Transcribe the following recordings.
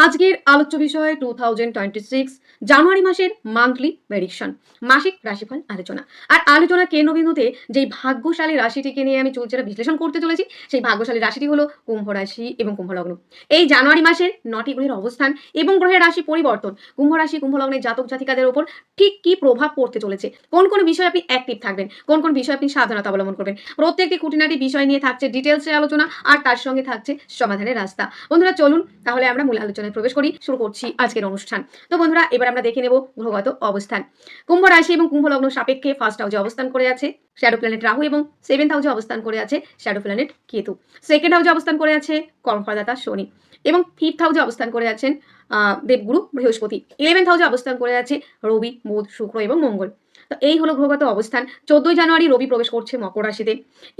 আজকের আলোচ্য বিষয় 2026 জানুয়ারি মাসের মান্থলি প্রেডিকশন, মাসিক রাশিফল আলোচনা। আর আলোচনা কেন্দ্রবিন্দুতে যেই ভাগ্যশালী রাশিটিকে নিয়ে আমি চলছে বিশ্লেষণ করতে চলেছি, সেই ভাগ্যশালী রাশিটি হলো কুম্ভ রাশি এবং কুম্ভ লগ্ন। এই জানুয়ারি মাসের 9টি গ্রহের অবস্থান এবং গ্রহের রাশি পরিবর্তন কুম্ভ রাশি কুম্ভ লগ্নের জাতক জাতিকাদের উপর ঠিক কি প্রভাব পড়তে চলেছে, কোন কোন বিষয়ে আপনি অ্যাক্টিভ থাকবেন, কোন কোন বিষয়ে আপনি সাবধানতা অবলম্বন করবেন, প্রত্যেকটি খুঁটিনাটি বিষয় নিয়ে থাকছে ডিটেলসে আলোচনা, আর তার সঙ্গে থাকছে সমাধানের রাস্তা। বন্ধুরা চলুন তাহলে আমরা মূল আলোচনায় প্রবেশ করি, শুরু করছি আজকের অনুষ্ঠান। তো বন্ধুরা এবার আমরা দেখে নেব গ্রহগত অবস্থান। কুম্ভ রাশি এবং কুম্ভ লগ্ন সাপেক্ষে ফার্স্ট হাউসে অবস্থান করে আছে শ্যাডো প্ল্যানেট রাহু এবং 7th হাউসে অবস্থান করে আছে শ্যাডো প্ল্যানেট কেতু। সেকেন্ড হাউসে অবস্থান করে আছে কর্মফলদাতা শনি এবং 5th হাউসে অবস্থান করে আছেন দেবগুরু বৃহস্পতি। 11th হাউসে অবস্থান করে আছে রবি, বুধ, শুক্র এবং মঙ্গল। তো এই হলো গ্রহগত অবস্থান। 14ই জানুয়ারি রবি প্রবেশ করছে মকর রাশিতে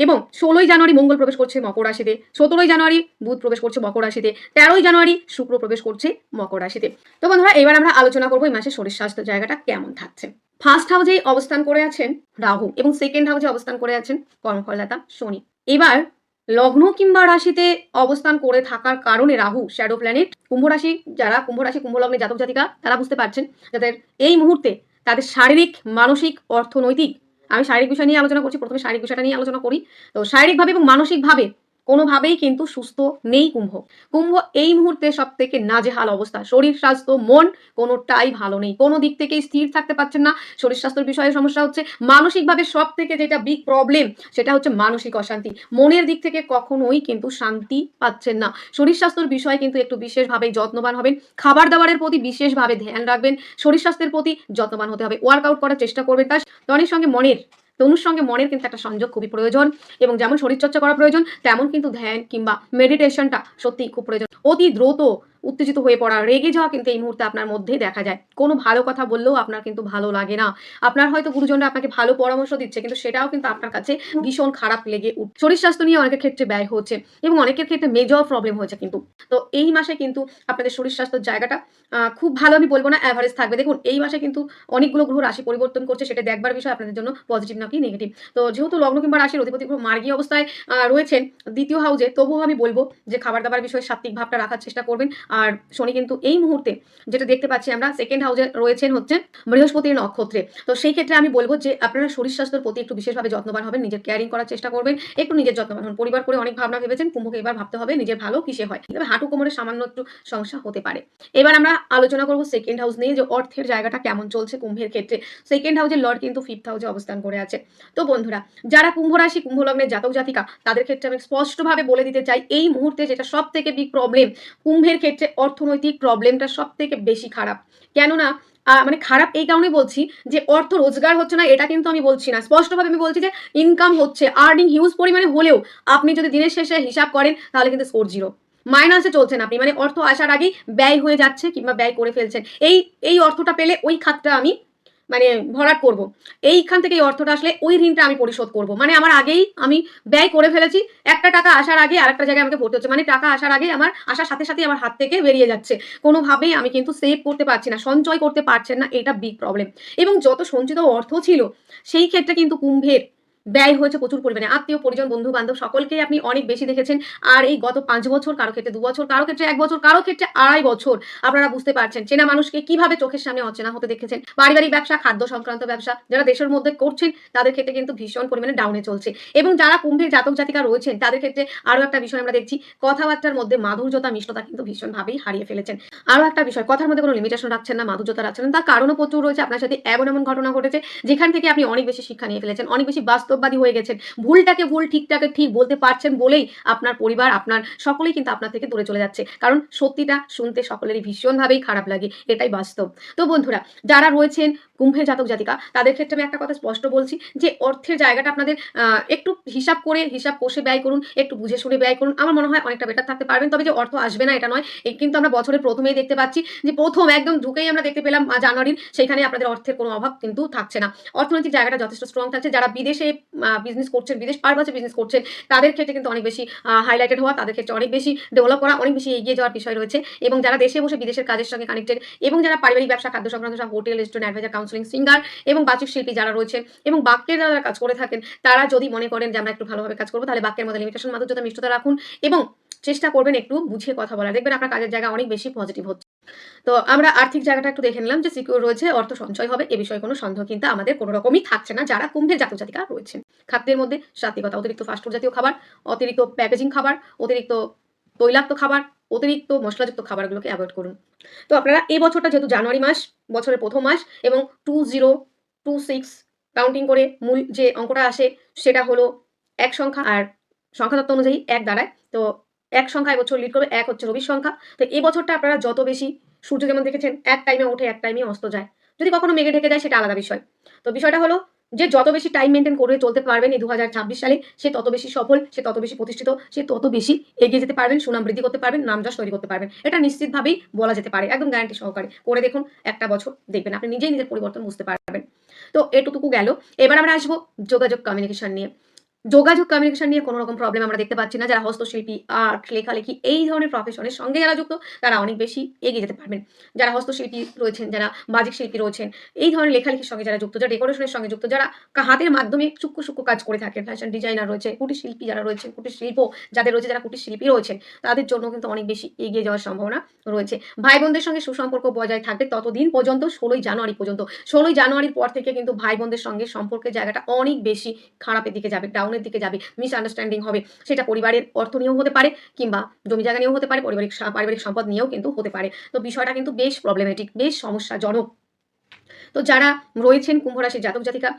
এবং 16ই জানুয়ারি মঙ্গল প্রবেশ করছে মকর রাশিতে, 17ই জানুয়ারি বুধ প্রবেশ করছে মকর রাশিতে, 13ই জানুয়ারি শুক্র প্রবেশ করছে মকর রাশিতে। তো বন্ধুরা এবার আমরা আলোচনা করবো এই মাসের শরীর স্বাস্থ্য জায়গাটা কেমন থাকছে। ফার্স্ট হাউসে অবস্থান করে আছেন রাহু এবং সেকেন্ড হাউসে অবস্থান করে আছেন কর্মফলদাতা শনি। এবার লগ্ন কিংবা রাশিতে অবস্থান করে থাকার কারণে রাহু শ্যাডো প্ল্যানেট কুম্ভ রাশি, যারা কুম্ভ রাশি কুম্ভ লগ্নের জাতক জাতিকা তারা বুঝতে পারছেন যাদের এই মুহূর্তে তাদের শারীরিক, মানসিক, অর্থনৈতিক, আমি শারীরিক বিষয় নিয়ে আলোচনা করছি, প্রথমে শারীরিক বিষয়টা নিয়ে আলোচনা করি। তো শারীরিকভাবে এবং মানসিকভাবে কোনোভাবেই কিন্তু সুস্থ নেই কুম্ভ। কুম্ভ এই মুহূর্তে সব থেকে নাজেহাল অবস্থা। শরীর স্বাস্থ্য মন কোনোটাই ভালো নেই, কোনো দিক থেকেই স্থির থাকতে পারছেন না। শরীর স্বাস্থ্যের বিষয়ে সমস্যা হচ্ছে, মানসিকভাবে সব থেকে যেটা বিগ প্রবলেম সেটা হচ্ছে মানসিক অশান্তি। মনের দিক থেকে কখনোই কিন্তু শান্তি পাচ্ছেন না। শরীর স্বাস্থ্যের বিষয়ে কিন্তু একটু বিশেষভাবে যত্নবান হবেন, খাবার দাবারের প্রতি বিশেষভাবে ধ্যান রাখবেন, শরীর স্বাস্থ্যের প্রতি যত্নবান হতে হবে, ওয়ার্কআউট করার চেষ্টা করবেন। তার তনের সঙ্গে মনের, তনুর সঙ্গে মনের কিন্তু একটা সংযোগ খুবই প্রয়োজন এবং যেমন শরীরচর্চা করা প্রয়োজন তেমন কিন্তু ধ্যান কিংবা মেডিটেশনটা সত্যিই খুব প্রয়োজন। অতি দ্রুত উত্তেজিত হয়ে পড়া, রেগে যাওয়া কিন্তু এই মুহূর্তে আপনার মধ্যে দেখা যায়। কোনো ভালো কথা বললেও আপনার কিন্তু ভালো লাগে না। আপনার হয়তো গুরুজনরা আপনাকে ভালো পরামর্শ দিচ্ছে কিন্তু সেটাও কিন্তু আপনার কাছে ভীষণ খারাপ লেগে উঠছে। শরীর স্বাস্থ্য নিয়ে অনেকের ক্ষেত্রে ব্যয় হচ্ছে এবং অনেকের ক্ষেত্রে মেজর প্রবলেম হয়েছে কিন্তু। তো এই মাসে কিন্তু আপনাদের শরীর স্বাস্থ্যের জায়গাটা খুব ভালো আমি বলবো না, অ্যাভারেজ থাকবে। দেখুন এই মাসে কিন্তু অনেকগুলো গ্রহ রাশি পরিবর্তন করছে, সেটা দেখবার বিষয় আপনাদের জন্য পজিটিভ নাকি নেগেটিভ। তো যেহেতু লগ্ন কিংবা রাশির অধিপতি গ্রহ মার্গী অবস্থায় রয়েছেন দ্বিতীয় হাউসে, তবুও আমি বলবো যে খাবার দাবার বিষয়ে সাত্ত্বিক ভাবটা রাখার চেষ্টা করবেন। আর শনি কিন্তু এই মুহূর্তে যেটা দেখতে পাচ্ছি আমরা সেকেন্ড হাউসে রয়েছেন হচ্ছে বৃহস্পতির নক্ষত্রে। তো সেই ক্ষেত্রে আমি বলবো যে আপনারা শরীর স্বাস্থ্যের প্রতি একটু বিশেষভাবে যত্নবান হবেন, নিজের কেয়ারিং করার চেষ্টা করবেন, একটু নিজের যত্নবান হন। পরিবার করে অনেক ভাবনা ভেবেছেন, কুম্ভকে এবার ভাবতে হবে নিজের ভালো কিসে হয়, তবে হাঁটু কোমরের সামান্য একটু সমস্যা হতে পারে। এবার আমরা আলোচনা করবো সেকেন্ড হাউস নিয়ে, যে অর্থের জায়গাটা কেমন চলছে কুম্ভের ক্ষেত্রে। সেকেন্ড হাউসের লর্ড কিন্তু 5th হাউসে অবস্থান করে আছে। তো বন্ধুরা যারা কুম্ভ রাশি কুম্ভ লগ্নের জাতক জাতিকা তাদের ক্ষেত্রে আমি স্পষ্টভাবে বলে দিতে চাই, এই মুহূর্তে যেটা সব থেকে বিগ প্রবলেম কুম্ভের ক্ষেত্রে, অর্থনৈতিক প্রবলেমটা সব থেকে বেশি খারাপ। কেননা মানে খারাপ এই কারণে বলছি যে অর্থ রোজগার হচ্ছে না এটা কিন্তু আমি বলছি না, স্পষ্টভাবে আমি বলছি যে ইনকাম হচ্ছে, আর্নিং হিউজ পরিমাণে হলেও আপনি যদি দিনের শেষে হিসাব করেন তাহলে কিন্তু স্কোর জিরো, মাইনাসে চলছেন আপনি। মানে অর্থ আসার আগেই ব্যয় হয়ে যাচ্ছে কিংবা ব্যয় করে ফেলছেন। এই অর্থটা পেলে ওই খাতটা আমি মানে ভরাট করব, এইখান থেকে এই অর্থটা আসলে ওই ঋণটা আমি পরিশোধ করব। মানে আমার আগেই আমি ব্যয় করে ফেলেছি, একটা টাকা আসার আগে আরেকটা জায়গায় আমাকে পড়তে হচ্ছে। মানে টাকা আসার আগে আমার আসার সাথে সাথে আমার হাত থেকে বেরিয়ে যাচ্ছে, কোনোভাবেই আমি কিন্তু সেভ করতে পারছি না, সঞ্চয় করতে পারছেন না, এটা বিগ প্রবলেম। এবং যত সঞ্চিত অর্থ ছিল সেই ক্ষেত্রে কিন্তু কুম্ভের ব্যয় হয়েছে প্রচুর পরিমাণে। আত্মীয় পরিজন বন্ধু বান্ধব সকলকেই আপনি অনেক বেশি দেখেছেন। আর এই গত 5 বছর, কারো ক্ষেত্রে 2 বছর, কারো ক্ষেত্রে 1 বছর, কারো ক্ষেত্রে 2.5 বছর আপনারা বুঝতে পারছেন চেনা মানুষকে কিভাবে চোখের সামনে অচেনা হতে দেখেছেন। পারিবারিক ব্যবসা, খাদ্য সংক্রান্ত ব্যবসা যারা দেশের মধ্যে করছেন তাদের ক্ষেত্রে কিন্তু ভীষণ পরিমাণে ডাউনে চলছে। এবং যারা কুম্ভের জাতক জাতিকা রয়েছেন তাদের ক্ষেত্রে আরো একটা বিষয় আমরা দেখছি, কথাবার্তার মধ্যে মাধুর্যতা মিষ্টতা কিন্তু ভীষণভাবেই হারিয়ে ফেলেছেন। আরো একটা বিষয়, কথার মধ্যে কোনো লিমিটেশন রাখছেন না, মাধুর্যতা রাখছেন না। তার কারণও প্রচুর রয়েছে। আপনার সাথে এমন এমন ঘটনা ঘটেছে যেখান থেকে আপনি অনেক বেশি শিক্ষা নিয়ে ফেলেছেন, অনেক বেশি বাস্তববাদী হয়ে গেছেন। ভুলটাকে ভুল, ঠিকটাকে ঠিক বলতে পারছেন বলেই আপনার পরিবার, আপনার সকলেই কিন্তু আপনার থেকে দূরে চলে যাচ্ছে। কারণ সত্যিটা শুনতে সকলেরই ভীষণভাবেই খারাপ লাগে, এটাই বাস্তব। তো বন্ধুরা যারা রয়েছেন কুম্ভের জাতক জাতিকা তাদের ক্ষেত্রে আমি একটা কথা স্পষ্ট বলছি যে অর্থের জায়গাটা আপনাদের একটু হিসাব করে, হিসাব কষে ব্যয় করুন, একটু বুঝে শুনে ব্যয় করুন। আমার মনে হয় অনেকটা বেটার থাকতে পারবেন। তবে যে অর্থ আসবে না এটা নয়, কিন্তু আমরা বছরের প্রথমেই দেখতে পাচ্ছি যে প্রথম একদম ঢুকেই আমরা দেখতে পেলাম জানুয়ারির, সেখানে আপনাদের অর্থের কোনো অভাব কিন্তু থাকছে না। অর্থনৈতিক জায়গাটা যথেষ্ট স্ট্রং থাকছে। যারা বিদেশে বিজনেস করছেন, বিদেশ পারপাসে বিজনেস করছেন তাদের ক্ষেত্রে কিন্তু অনেক বেশি হাইলাইটেড হওয়া, তাদের ক্ষেত্রে অনেক বেশি ডেভেলপ করা, অনেক বেশি এগিয়ে যাওয়ার বিষয় রয়েছে। এবং যারা দেশে বসে বিদেশের কাজের সঙ্গে কানেক্টেড এবং যারা পারিবারিক ব্যবসা, খাদ্য সংক্রান্ত সব, hotel, restaurant, adviser, counselling, singer এবং বাচিক শিল্পী যারা রয়েছেন এবং বাক্যের যারা কাজ করে থাকেন তারা যদি মনে করেন যে আমরা একটু ভালোভাবে কাজ করবো তাহলে বাক্যের মধ্যে লিমিটেশন, মাধুর্যতা, মিষ্টতা রাখুন এবং চেষ্টা করবেন একটু বুঝিয়ে কথা বলার, দেখবেন আপনার কাজের জায়গা অনেক বেশি পজিটিভ হচ্ছে। তো আমরা আর্থিক জায়গাটা একটু দেখে নিলাম যে সিকিউর রয়েছে, অর্থ সঞ্চয় হবে, এ বিষয়ে কোনো সন্দেহ কিন্তু আমাদের কোনো রকমই থাকছে না যারা কুম্ভের জাতক জাতিকা রয়েছেন। খাদ্যের মধ্যে সাত্বিকতা, অতিরিক্ত ফাস্টফুড জাতীয় খাবার, অতিরিক্ত প্যাকেজিং খাবার, অতিরিক্ত তৈলাক্ত খাবার, অতিরিক্ত মশলাযুক্ত খাবারগুলোকে অ্যাভয়েড করুন। তো আপনারা এই বছরটা যেহেতু জানুয়ারি মাস, বছরের প্রথম মাস এবং 2026 কাউন্টিং করে মূল যে অঙ্কটা আসে সেটা হলো ১ সংখ্যা, আর সংখ্যাতত্ত্ব অনুযায়ী ১ দাঁড়ায়। তো ১ সংখ্যা এবছর লিড করবে, ১ হচ্ছে রবির সংখ্যা। তো এই বছরটা আপনারা যত বেশি, সূর্য যেমন দেখেছেন এক টাইমে ওঠে, এক টাইমে অস্ত যায়। যদি কখনো মেঘে ঢেকে যায় সেটা আলাদা বিষয়। তো বিষয়টা হলো যে যত বেশি টাইম মেইনটেইন করে চলতে পারবেন এই ২০২৬ সালে, সে তত বেশি সফল, সে তত বেশি প্রতিষ্ঠিত, সে তত বেশি এগিয়ে যেতে পারবেন, সুনাম বৃদ্ধি করতে পারবেন, নাম-যশ তৈরি করতে পারবেন। এটা নিশ্চিতভাবেই বলা যেতে পারে, একদম গ্যারান্টি সহকারে। করে দেখুন, একটা বছর দেখবেন আপনি নিজেই নিজের পরিবর্তন বুঝতে পারবেন। তো এটুকু গেল। এবার আমরা আসবো যোগাযোগ কমিউনিকেশন নিয়ে। যোগাযোগ কমিউনিকেশন নিয়ে কোনো রকম প্রবলেম আমরা দেখতে পাচ্ছি না। যারা হস্তশিল্পী, আর্ট, লেখালেখি এই ধরনের প্রফেশনের সঙ্গে যারা যুক্ত তারা অনেক বেশি এগিয়ে যেতে পারবেন। যারা হস্তশিল্পী রয়েছেন, যারা বাজিক শিল্পী রয়েছেন, এই ধরনের লেখালেখির সঙ্গে যারা যুক্ত, যারা ডেকোরেশনের সঙ্গে যুক্ত, যারা হাতের মাধ্যমে সূক্ষ্ম, সূক্ষ্ম কাজ করে থাকেন, ফ্যাশন ডিজাইনার রয়েছে, কুটির শিল্পী যারা রয়েছেন, কুটির শিল্প যাদের রয়েছে, যারা কুটির শিল্পী রয়েছেন, তাদের জন্য কিন্তু অনেক বেশি এগিয়ে যাওয়ার সম্ভাবনা রয়েছে। ভাই বোনদের সঙ্গে সুসম্পর্ক বজায় থাকবে ততদিন পর্যন্ত, ১৬ই জানুয়ারি পর্যন্ত। ১৬ই জানুয়ারির পর থেকে কিন্তু ভাই বোনদের সঙ্গে সম্পর্কের জায়গাটা অনেক বেশি খারাপের দিকে যাবে, ডাউনের দিকে যাবে, মিসআন্ডারস্ট্যান্ডিং হবে। সেটা পরিবারের অর্থ নিয়েও হতে পারে, কিংবা জমি জায়গা নিয়েও হতে পারে, পারিবারিক সম্পদ নিয়েও কিন্তু হতে পারে। তো বিষয়টা কিন্তু বেশ প্রবলেমেটিক, বেশ সমস্যাজনক। তো যারা রয়েছেন কুম্ভ রাশির জাতক জাতিকা,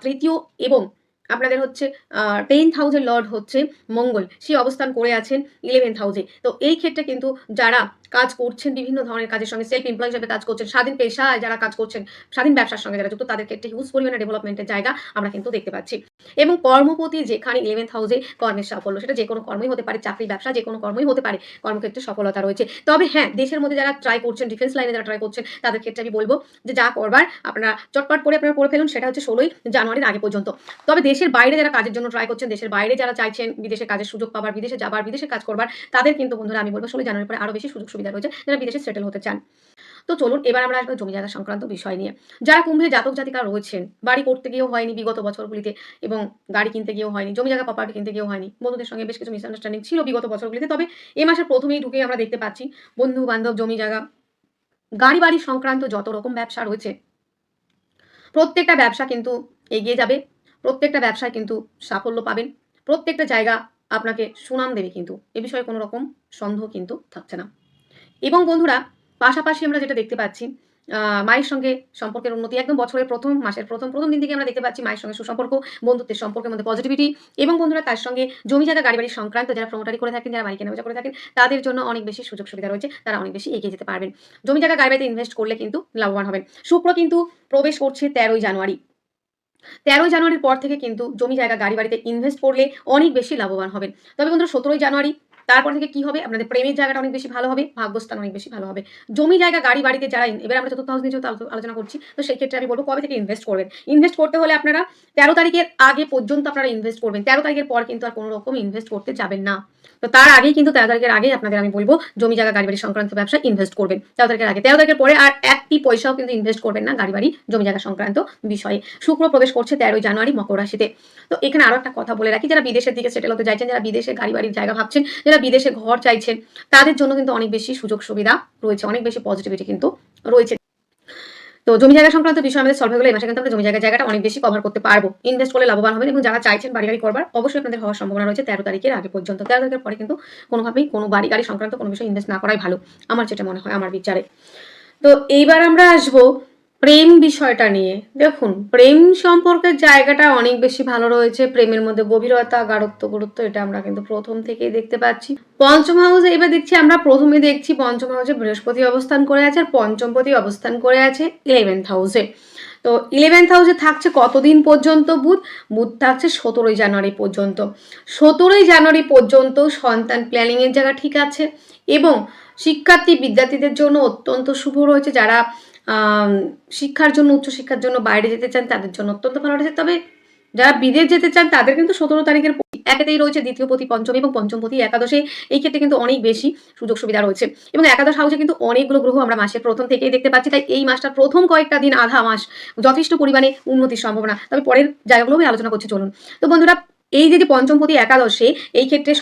তৃতীয় এবং আপনাদের হচ্ছে 10th হাউসের লর্ড হচ্ছে মঙ্গল, সে অবস্থান করে আছেন 11th হাউসে। তো এই ক্ষেত্রে কিন্তু যারা কাজ করছেন, বিভিন্ন ধরনের কাজের সঙ্গে সেলফ এমপ্লয় হিসেবে কাজ করছেন, স্বাধীন পেশায় যারা কাজ করছেন, স্বাধীন ব্যবসার সঙ্গে যারা যুক্ত, তাদের ক্ষেত্রে হিউজ পরিমাণে ডেভেলপমেন্টের জায়গা আমরা কিন্তু দেখতে পাচ্ছি। এবং কর্মপতি যেখানে 11th হাউসে, কর্মের সাফল্য, সেটা যে কোনো কর্মই হতে পারে, চাকরি ব্যবসা যে কোনো কর্মই হতে পারে, কর্মক্ষেত্রে সফলতা রয়েছে। তবে হ্যাঁ, দেশের মধ্যে যারা ট্রাই করছেন, ডিফেন্স লাইনে যারা ট্রাই করছেন, তাদের ক্ষেত্রে আমি বলবো যে যা করবার আপনারা চটপট করে আপনারা করে ফেলুন, সেটা হচ্ছে ১৬ই জানুয়ারির আগে পর্যন্ত। তবে দেশের বাইরে যারা কাজের জন্য ট্রাই করছেন, দেশের বাইরে যারা চাইছেন বিদেশে কাজের সুযোগ পাবার, বিদেশে যাবার, বিদেশে কাজ করবার, তাদের কিন্তু বন্ধুরা আমি বলবো ১৬ই জানুয়ারির পরে আরো বেশি সুযোগ সুবিধা রয়েছে যারা বিদেশে সেটেল হতে চান। তো চলুন এবার আমরা আসবো জমি জায়গা সংক্রান্ত বিষয় নিয়ে। যারা কুম্ভে জাতক জাতিকা রয়েছেন, বাড়ি করতে গিয়েও হয়নি বিগত বছরগুলিতে, এবং গাড়ি কিনতে গিয়েও হয়নি, জমি জায়গা প্রপার্টি কিনতে গিয়েও হয়নি, বন্ধুদের সঙ্গে বেশ কিছু মিসআন্ডারস্ট্যান্ডিং ছিল বিগত বছরগুলিতে। তবে এ মাসের প্রথমেই ঢুকে আমরা দেখতে পাচ্ছি বন্ধু বান্ধব, জমি জায়গা, গাড়ি বাড়ি সংক্রান্ত যত রকম ব্যবসা রয়েছে, প্রত্যেকটা ব্যবসা কিন্তু এগিয়ে যাবে, প্রত্যেকটা ব্যবসায় কিন্তু সাফল্য পাবেন, প্রত্যেকটা জায়গা আপনাকে সুনাম দেবে, কিন্তু এ বিষয়ে কোনো রকম সন্দেহ কিন্তু থাকছে না। এবং বন্ধুরা, পাশাপাশি আমরা যেটা দেখতে পাচ্ছি, মায়ের সঙ্গে সম্পর্কের উন্নতি একদম বছরের প্রথম মাসের প্রথম দিন থেকে আমরা দেখতে পাচ্ছি মায়ের সঙ্গে সুসম্পর্ক, বন্ধুত্বের সম্পর্কের মধ্যে পজিটিভিটি। এবং বন্ধুরা, তার সঙ্গে জমি জায়গা গাড়ি বাড়ি সংক্রান্ত যারা প্রমোটারি করে থাকেন, যারা বাড়ি কেনাবেচা করে থাকেন, তাদের জন্য অনেক বেশি সুযোগ সুবিধা রয়েছে, তারা অনেক বেশি এগিয়ে যেতে পারবেন। জমি জায়গা গাড়ি বাড়িতে ইনভেস্ট করলে কিন্তু লাভবান হবেন। শুক্র কিন্তু প্রবেশ করছে ১৩ই জানুয়ারি। ১৩ই জানুয়ারির পর থেকে কিন্তু জমি জায়গা গাড়ি বাড়িতে ইনভেস্ট করলে অনেক বেশি লাভবান হবেন। তবে বন্ধুরা, ১৭ই জানুয়ারি তারপর থেকে কি হবে, আপনাদের প্রেমের জায়গাটা অনেক বেশি ভালো হবে, ভাগ্যস্থান অনেক বেশি ভালো হবে। জমি জায়গা গাড়ি বাড়িতে যারা এবার আমরা চতুর্থ হাউস নিয়ে যেহেতু আলোচনা করছি, তো সেই ক্ষেত্রে আমি বলবো কবে থেকে ইনভেস্ট করবেন। ইনভেস্ট করতে হলে আপনারা ১৩ তারিখের আগে পর্যন্ত আপনারা ইনভেস্ট করবেন। ১৩ তারিখের পর কিন্তু আর কোনো রকম ইনভেস্ট করতে যাবেন না। তো তার আগেই কিন্তু ১৩ তারিখের আগেই আপনাদের আমি বলবো জমি জায়গা গাড়ি বাড়ি সংক্রান্ত ব্যবসা ইনভেস্ট করবেন ১৩ তারিখের আগে। ১৩ তারিখের পরে আর একটি পয়সাও কিন্তু ইনভেস্ট করবেন না গাড়ি বাড়ি জমি জায়গা সংক্রান্ত বিষয়ে। শুক্র প্রবেশ করছে ১৩ই জানুয়ারি মকর রাশিতে। তো এখানে আরো একটা কথা বলে রাখি, যারা বিদেশের দিকে সেটেল হতে চাইছেন, যারা বিদেশে গাড়ি বাড়ির জায়গা ভাবছেন, যারা বিদেশে ঘর চাইছেন, তাদের জন্য কিন্তু অনেক বেশি সুযোগ সুবিধা রয়েছে, অনেক বেশি পজিটিভিটি কিন্তু রয়েছে। তো জমি জায়গা সংক্রান্ত বিষয় আমাদের সলভ হয়ে গেলে এই মাসে কিন্তু আমরা জমি জায়গাটা অনেক বেশি কভার করতে পারবো, ইনভেস্ট করলে লাভবান হবেন। এবং যারা চাইছেন বাড়ি গাড়ি করবার, অবশ্যই আপনাদের হওয়ার সম্ভাবনা রয়েছে ১৩ তারিখের আগে পর্যন্ত। ১৩ তারিখের পরে কিন্তু কোনোভাবেই কোনো বাড়ি গাড়ি সংক্রান্ত কোনো বিষয় ইনভেস্ট না করাই ভালো, আমার যেটা মনে হয়, আমার বিচারে। তো এইবার আমরা আসবো প্রেম বিষয়টা নিয়ে। দেখুন, প্রেম সম্পর্কের জায়গাটা অনেক বেশি ভালো রয়েছে, প্রেমের মধ্যে গভীরতা, গাঢ়ত্ব, গুরুত্ব, এটা আমরা কিন্তু প্রথম থেকেই দেখতে পাচ্ছি। পঞ্চম হাউসে এবার দেখছি আমরা প্রথমে দেখছি পঞ্চম হাউসে বৃহস্পতি অবস্থান করে আছে, আর পঞ্চমপতি অবস্থান করে আছে 11th হাউসে। তো 11th হাউসে থাকছে কতদিন পর্যন্ত বুধ থাকছে 17ই জানুয়ারি পর্যন্ত। 17ই জানুয়ারি পর্যন্ত সন্তান প্ল্যানিং এর জায়গা ঠিক আছে, এবং বিদ্যার্থীদের জন্য অত্যন্ত শুভ রয়েছে। যারা শিক্ষার জন্য, উচ্চশিক্ষার জন্য বাইরে যেতে চান, তাদের জন্য অত্যন্ত ভালো রয়েছে। তবে যারা বিদেশ যেতে চান, তাদের কিন্তু 17 তারিখের একেতেই রয়েছে দ্বিতীয় পতি পঞ্চমী, এবং পঞ্চমপতি একাদশে। এই ক্ষেত্রে কিন্তু অনেক বেশি সুযোগ সুবিধা রয়েছে, এবং একাদশ হাউসে কিন্তু অনেকগুলো গ্রহ আমরা মাসের প্রথম থেকেই দেখতে পাচ্ছি। তাই এই মাসটার প্রথম কয়েকটা দিন, আধা মাস, যথেষ্ট পরিমাণে উন্নতির সম্ভাবনা। তবে পরের জায়গাগুলো আমি আলোচনা করছি, চলুন। তো বন্ধুরা, এই যে পঞ্চমপতি একাদশে এই ক্ষেত্রে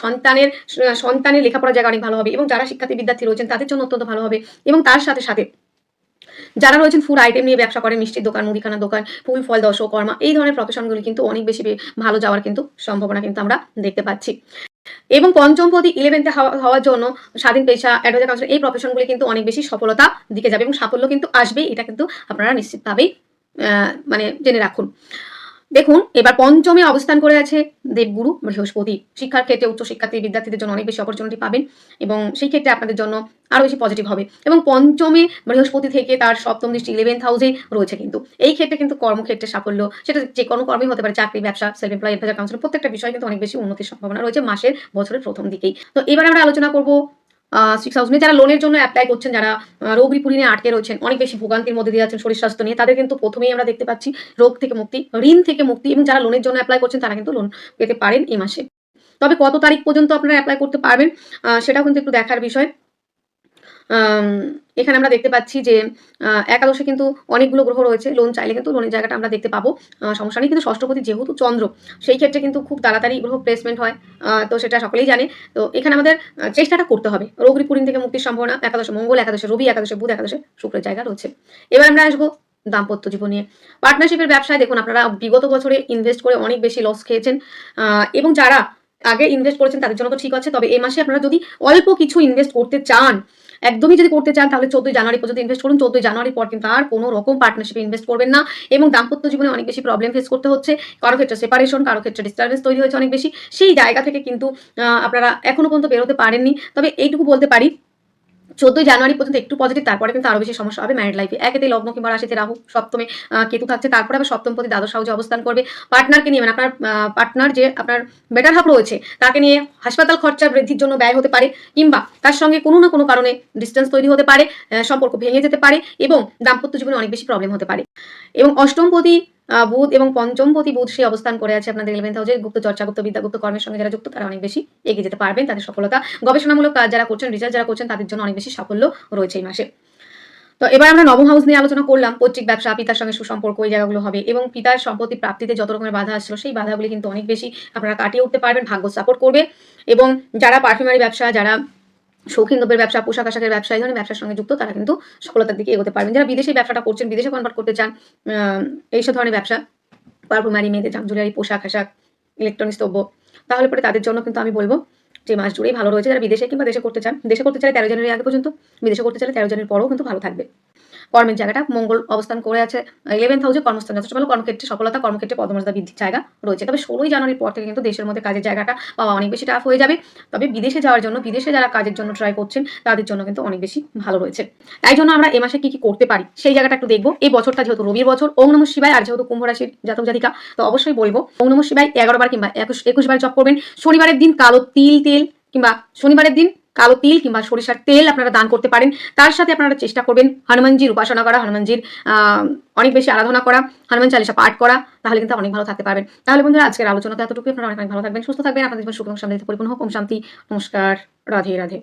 সন্তানের লেখাপড়ার জায়গা অনেক ভালো হবে এবং যারা শিক্ষার্থী বিদ্যার্থী রয়েছেন তাদের জন্য অত্যন্ত ভালো হবে। এবং তার সাথে সাথে যারা রয়েছেন ফুড আইটেম নিয়ে ব্যবসা করেন, মিষ্টির দোকান, মুদিখানার দোকান, ফুল ফল দশকর্মা, এই ধরনের প্রফেশনগুলি কিন্তু অনেক বেশি ভালো যাওয়ার কিন্তু সম্ভাবনা কিন্তু আমরা দেখতে পাচ্ছি। এবং পঞ্চমপতি 11th হওয়ার জন্য স্বাধীন পেশা, অ্যাডভাইজার কাউন্সিলর, এই প্রফেশনগুলি কিন্তু অনেক বেশি সফলতা দিকে যাবে এবং সাফল্য কিন্তু আসবেই, এটা কিন্তু আপনারা নিশ্চিতভাবেই মানে জেনে রাখুন। দেখুন, এবার পঞ্চমে অবস্থান করে আছে দেবগুরু বৃহস্পতি। শিক্ষার ক্ষেত্রে উচ্চশিক্ষার্থী বিদ্যার্থীদের জন্য অনেক বেশি অপরচুনিটি পাবেন এবং সেই ক্ষেত্রে আপনাদের জন্য আরও বেশি পজিটিভ হবে। এবং পঞ্চমে বৃহস্পতি থেকে তার সপ্তম দৃষ্টি 11th হাউসে রয়েছে কিন্তু এই ক্ষেত্রে কিন্তু কর্মক্ষেত্রে সাফল্য, সেটা যে কোনো কর্মই হতে পারে, চাকরি, ব্যবসা, সেলফ এমপ্লয়, অ্যাডভাইজার কাউন্সিলর, প্রত্যেকটা বিষয় কিন্তু অনেক বেশি উন্নতির সম্ভাবনা রয়েছে মাসের, বছরের প্রথম দিকেই। তো এবার আমরা আলোচনা করবো 6 হাউস নিয়ে। যারা লোনের জন্য অ্যাপ্লাই করছেন, যারা রোগ রিপুরি নিয়ে আটকে রয়েছেন, অনেক বেশি ভোগান্তির মধ্যে দিয়ে আছেন শরীর স্বাস্থ্য নিয়ে, তাদের কিন্তু প্রথমেই আমরা দেখতে পাচ্ছি রোগ থেকে মুক্তি, ঋণ থেকে মুক্তি। এবং যারা লোনের জন্য অ্যাপ্লাই করছেন তারা কিন্তু লোন পেতে পারেন এই মাসে। তবে কত তারিখ পর্যন্ত আপনারা অ্যাপ্লাই করতে পারবেন সেটাও কিন্তু একটু দেখার বিষয়। এখানে আমরা দেখতে পাচ্ছি যে একাদশে কিন্তু অনেকগুলো গ্রহ রয়েছে, লোন চাইলে কিন্তু লোনের জায়গাটা আমরা দেখতে পাবো, সমস্যা নেই। কিন্তু ষষ্ঠপতি যেহেতু চন্দ্র, সেই ক্ষেত্রে কিন্তু খুব তাড়াতাড়ি গ্রহ প্লেসমেন্ট হয়, তো সেটা সকলেই জানে। তো এখানে আমাদের চেষ্টাটা করতে হবে। রোগ রিপুরিন থেকে মুক্তির সম্ভাবনা একাদশে মঙ্গল, একাদশে রবি, একাদশে বুধ, একাদশে শুক্রের জায়গা রয়েছে। এবার আমরা আসবো দাম্পত্য জীবন নিয়ে। পার্টনারশিপের ব্যবসায় দেখুন, আপনারা বিগত বছরে ইনভেস্ট করে অনেক বেশি লস খেয়েছেন এবং যারা আগে ইনভেস্ট করেছেন তাদের জন্য তো ঠিক আছে। তবে এই মাসে আপনারা যদি অল্প কিছু ইনভেস্ট করতে চান, একদমই যদি করতে চান, তাহলে 14 জানুয়ারি পর্যন্ত ইনভেস্ট করুন। 14 জানুয়ারির পর কিন্তু আর কোনো রকম পার্টনারশিপে ইনভেস্ট করবেন না। এবং দাম্পত্য জীবনে অনেক বেশি প্রবলেম ফেস করতে হচ্ছে, কারো ক্ষেত্রে সেপারেশন, কারো ক্ষেত্রে ডিস্টারবেন্স তৈরি হয়েছে অনেক বেশি। সেই জায়গা থেকে কিন্তু আপনারা এখনো পর্যন্ত বেরোতে পারেননি। তবে এইটুকু বলতে পারি, 14 জানুয়ারি পর্যন্ত একটু পজিটিভ, তারপরে কিন্তু আরো বেশি সমস্যা হবে ম্যারিড লাইফে। একেতে লগ্ন কিংবা রাশিতে রাহু, সপ্তমে কেতু থাকছে, তারপরে আবার সপ্তমপতি দ্বাদশ হাউসে অবস্থান করবে। পার্টনারকে নিয়ে, মানে আপনার পার্টনার যে আপনার বেটার হাফ রয়েছে, তাকে নিয়ে হাসপাতাল খরচা বৃদ্ধির জন্য ব্যয় হতে পারে, কিংবা তার সঙ্গে কোনো না কোনো কারণে ডিস্টেন্স তৈরি হতে পারে, সম্পর্ক ভেঙে যেতে পারে এবং দাম্পত্য জীবনে অনেক বেশি প্রবলেম হতে পারে। এবং অষ্টমপতি বুধ এবং পঞ্চমপতি বুধ সে অবস্থান করে আছে আপনাদের 11th হাউসে। গুপ্ত চর্চা, গুপ্ত বিদ্যা, গুপ্ত কর্মের সঙ্গে যারা যুক্ত তারা অনেক বেশি এগিয়ে যেতে পারবেন, তাদের সফলতা। গবেষণামূলক কাজ যারা করছেন, রিসার্চ যারা করছেন, তাদের জন্য অনেক বেশি সাফল্য রয়েছে এই মাসে। তো এবার আমরা নবম হাউস নিয়ে আলোচনা করলাম। পৈতৃক ব্যবসা, পিতার সঙ্গে সুসম্পর্ক, এই জায়গাগুলো হবে এবং পিতার সম্পত্তি প্রাপ্তিতে যত রকমের বাধা আসছিল সেই বাধাগুলি কিন্তু অনেক বেশি আপনারা কাটিয়ে উঠতে পারবেন, ভাগ্য সাপোর্ট করবে। এবং যারা পারফিউমারি ব্যবসা, যারা শৌখিন দ্রব্যের ব্যবসা, পোশাক আশাকের ব্যবসা, এই ধরনের ব্যবসার সঙ্গে যুক্ত, তারা কিন্তু সফলতার দিকে এগোতে পারবেন। যারা বিদেশি ব্যবসাটা করছেন, বিদেশে কনভার্ট করতে চান, এইসব ধরনের ব্যবসা, পারফিউমারি, মেয়েদের জুয়েলারি, পোশাক আশাক, ইলেকট্রনিক্স দ্রব্য, তাহলে পরে তাদের জন্য কিন্তু আমি বলবো যে মাস জুড়েই ভালো রয়েছে। যারা বিদেশে কিংবা দেশে করতে চান, দেশে করতে চাইলে 13 জানুয়ারি আগে পর্যন্ত, বিদেশে করতে চাইলে 13 জানুয়ারির পরেও কিন্তু ভালো থাকবে। কর্মের জায়গাটা মঙ্গল অবস্থান করে আছে 11th হাউসে, কর্মস্থান যথেষ্ট ভালো, কর্মক্ষেত্রে সফলতা, কর্মক্ষেত্রে পদমর্যাদা বৃদ্ধির জায়গা রয়েছে। তবে 16 জানুয়ারির পর থেকে কিন্তু দেশের মধ্যে কাজের জায়গাটা পাওয়া অনেক বেশি টাফ হয়ে যাবে। তবে বিদেশে যাওয়ার জন্য, বিদেশে যারা কাজের জন্য ট্রাই করছেন, তাদের জন্য কিন্তু অনেক বেশি ভালো রয়েছে। তাই জন্য আমরা এ মাসে কি কি করতে পারি সেই জায়গাটা একটু দেখবো। এই বছরটা যেহেতু রবির বছর, ওম নমঃ শিবায়, আর যেহেতু কুম্ভ রাশির জাতক জাতিকা, তো অবশ্যই বলবো ওম নমঃ শিবায় 11 বার কিংবা 21 বার জপ করবেন। শনিবারের দিন কালো তেল কিংবা শনিবারের দিন কালো তিল কিংবা সরিষার তেল আপনারা দান করতে পারেন। তার সাথে আপনারা চেষ্টা করবেন হনুমানজির উপাসনা করা, হনুমানজির অনেক বেশি আরাধনা করা, হনুমান চালিসা পাঠ করা, তাহলে কিন্তু অনেক ভালো থাকতে পারবেন। তাহলে বন্ধুরা, আজকের আলোচনাতে এতটুকু। আপনারা অনেক ভালো থাকবেন, সুস্থ থাকবেন, আপনাদের জীবন সুখ এবং শান্তিতে পরিপূর্ণ হোক। ওম শান্তি, নমস্কার, রাধে রাধে।